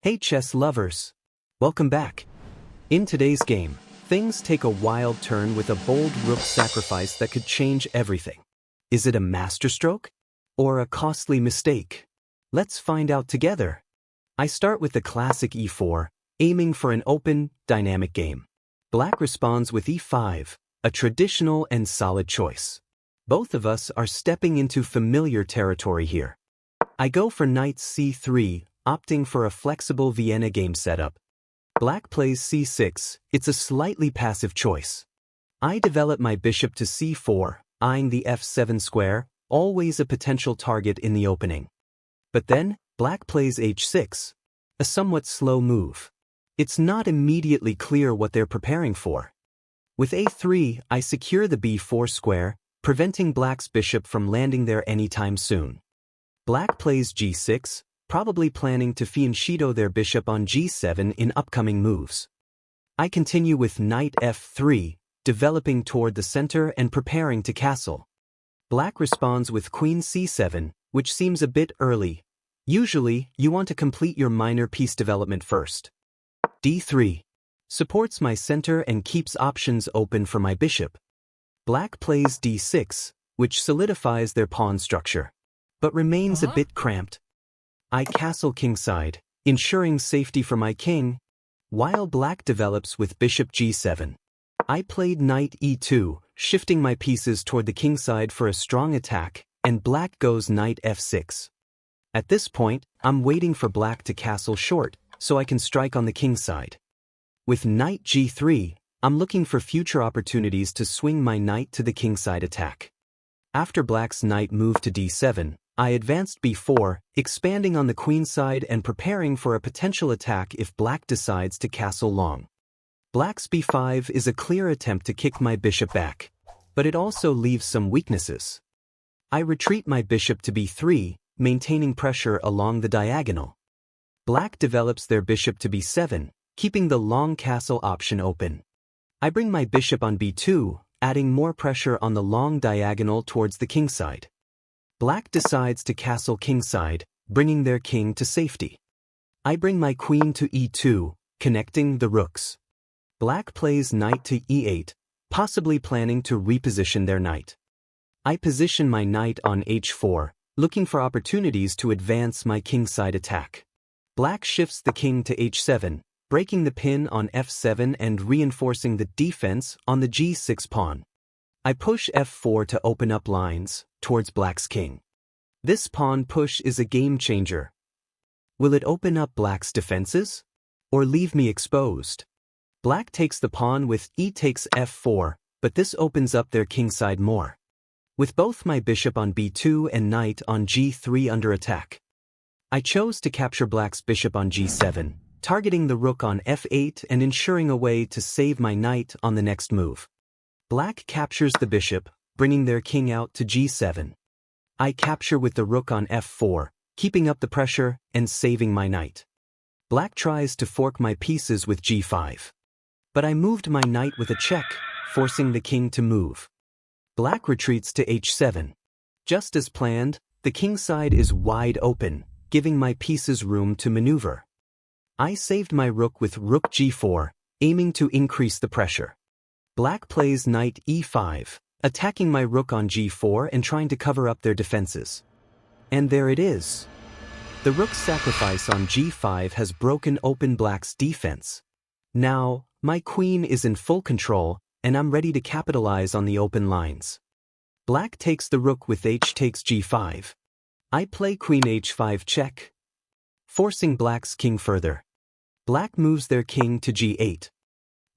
Hey chess lovers! Welcome back. In today's game, things take a wild turn with a bold rook sacrifice that could change everything. Is it a masterstroke? Or a costly mistake? Let's find out together. I start with the classic e4, aiming for an open, dynamic game. Black responds with e5, a traditional and solid choice. Both of us are stepping into familiar territory here. I go for knight c3, opting for a flexible Vienna game setup. Black plays c6, it's a slightly passive choice. I develop my bishop to c4, eyeing the f7 square, always a potential target in the opening. But then, black plays h6, a somewhat slow move. It's not immediately clear what they're preparing for. With a3, I secure the b4 square, preventing black's bishop from landing there anytime soon. Black plays g6, probably planning to fianchetto their bishop on g7 in upcoming moves. I continue with knight f3, developing toward the center and preparing to castle. Black responds with queen c7, which seems a bit early. Usually, you want to complete your minor piece development first. d3 supports my center and keeps options open for my bishop. Black plays d6, which solidifies their pawn structure, but remains a bit cramped. I castle kingside, ensuring safety for my king, while black develops with bishop g7. I played knight e2, shifting my pieces toward the kingside for a strong attack, and black goes knight f6. At this point, I'm waiting for black to castle short, so I can strike on the kingside. With knight g3, I'm looking for future opportunities to swing my knight to the kingside attack. After black's knight moved to d7, I advanced b4, expanding on the queenside and preparing for a potential attack if black decides to castle long. Black's b5 is a clear attempt to kick my bishop back, but it also leaves some weaknesses. I retreat my bishop to b3, maintaining pressure along the diagonal. Black develops their bishop to b7, keeping the long castle option open. I bring my bishop on b2, adding more pressure on the long diagonal towards the kingside. Black decides to castle kingside, bringing their king to safety. I bring my queen to e2, connecting the rooks. Black plays knight to e8, possibly planning to reposition their knight. I position my knight on h4, looking for opportunities to advance my kingside attack. Black shifts the king to h7, breaking the pin on f7 and reinforcing the defense on the g6 pawn. I push f4 to open up lines towards black's king. This pawn push is a game changer. Will it open up black's defenses? Or leave me exposed? Black takes the pawn with e takes f4, but this opens up their kingside more. With both my bishop on b2 and knight on g3 under attack, I chose to capture black's bishop on g7, targeting the rook on f8 and ensuring a way to save my knight on the next move. Black captures the bishop, bringing their king out to g7. I capture with the rook on f4, keeping up the pressure and saving my knight. Black tries to fork my pieces with g5. But I moved my knight with a check, forcing the king to move. Black retreats to h7. Just as planned, the kingside is wide open, giving my pieces room to maneuver. I saved my rook with rook g4, aiming to increase the pressure. Black plays knight e5, attacking my rook on g4 and trying to cover up their defenses. And there it is. The rook sacrifice on g5 has broken open black's defense. Now, my queen is in full control, and I'm ready to capitalize on the open lines. Black takes the rook with h takes g5. I play queen h5 check, forcing black's king further. Black moves their king to g8.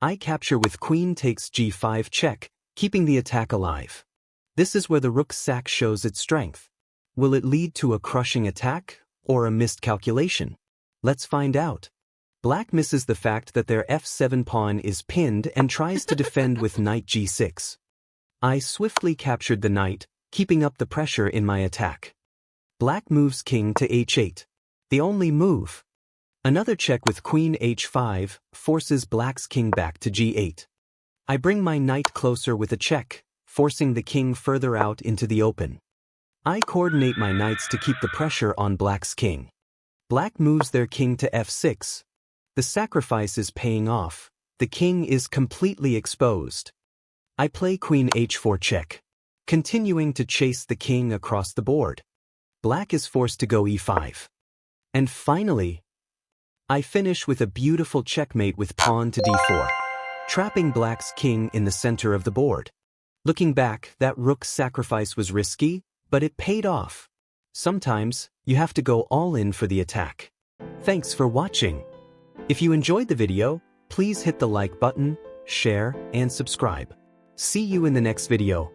I capture with queen takes g5 check, keeping the attack alive. This is where the rook sack shows its strength. Will it lead to a crushing attack, or a missed calculation? Let's find out. Black misses the fact that their f7 pawn is pinned and tries to defend with knight g6. I swiftly captured the knight, keeping up the pressure in my attack. Black moves king to h8. The only move. Another check with queen h5 forces black's king back to g8. I bring my knight closer with a check, forcing the king further out into the open. I coordinate my knights to keep the pressure on black's king. Black moves their king to f6. The sacrifice is paying off. The king is completely exposed. I play queen h4 check, continuing to chase the king across the board. Black is forced to go e5. And finally, I finish with a beautiful checkmate with pawn to d4, trapping Black's king in the center of the board. Looking back, that rook sacrifice was risky, but it paid off. Sometimes, you have to go all in for the attack. Thanks for watching. If you enjoyed the video, please hit the like button, share, and subscribe. See you in the next video.